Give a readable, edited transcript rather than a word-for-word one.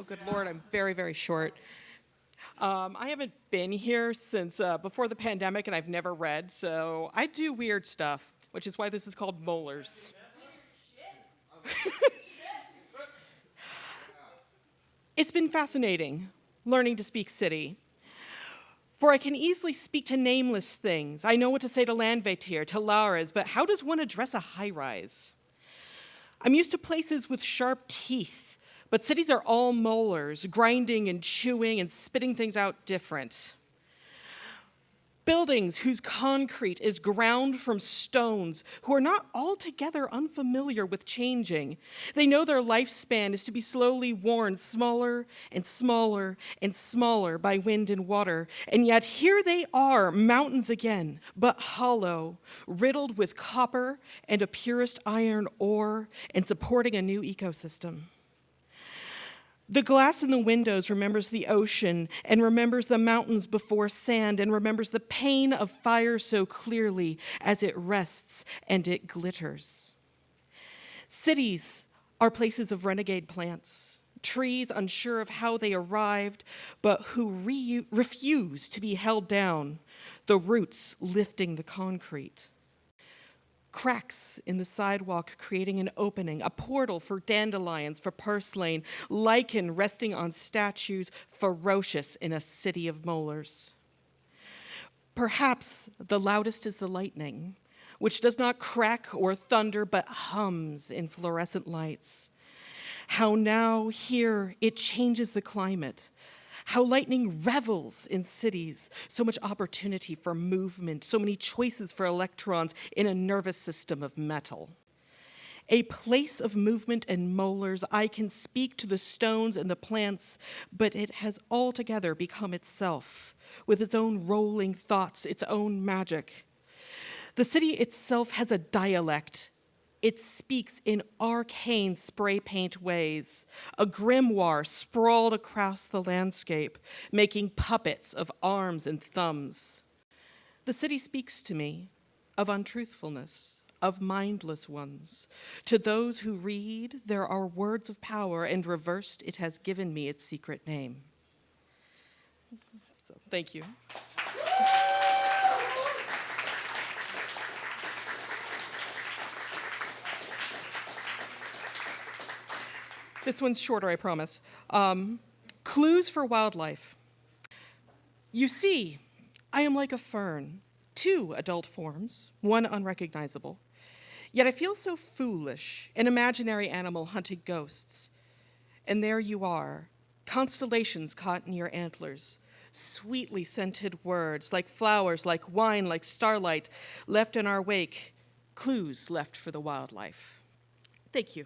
Oh, good Lord, I'm very, very short. I haven't been here since before the pandemic, and I've never read, so I do weird stuff, which is why this is called Molars. It's been fascinating learning to speak city, for I can easily speak to nameless things. I know what to say to Landvetir, to Laura's, but how does one address a high-rise? I'm used to places with sharp teeth, but cities are all molars, grinding and chewing and spitting things out different. Buildings whose concrete is ground from stones, who are not altogether unfamiliar with changing. They know their lifespan is to be slowly worn smaller and smaller and smaller by wind and water. And yet here they are, mountains again, but hollow, riddled with copper and a purest iron ore, and supporting a new ecosystem. The glass in the windows remembers the ocean and remembers the mountains before sand and remembers the pain of fire so clearly as it rests and it glitters. Cities are places of renegade plants, trees unsure of how they arrived, but who refuse to be held down, the roots lifting the concrete. Cracks in the sidewalk creating an opening, a portal for dandelions, for purslane, lichen resting on statues, ferocious in a city of molars. Perhaps the loudest is the lightning, which does not crack or thunder, but hums in fluorescent lights. How now here it changes the climate. How lightning revels in cities, so much opportunity for movement, so many choices for electrons in a nervous system of metal. A place of movement and molars, I can speak to the stones and the plants, but it has altogether become itself, with its own rolling thoughts, its own magic. The city itself has a dialect. It speaks in arcane spray paint ways, a grimoire sprawled across the landscape, making puppets of arms and thumbs. The city speaks to me of untruthfulness, of mindless ones. To those who read, there are words of power, and reversed, it has given me its secret name. So, thank you. This one's shorter, I promise. Clues for wildlife. You see, I am like a fern, 2 adult forms, 1 unrecognizable. Yet I feel so foolish, an imaginary animal hunting ghosts. And there you are, constellations caught in your antlers, sweetly scented words, like flowers, like wine, like starlight, left in our wake, clues left for the wildlife. Thank you.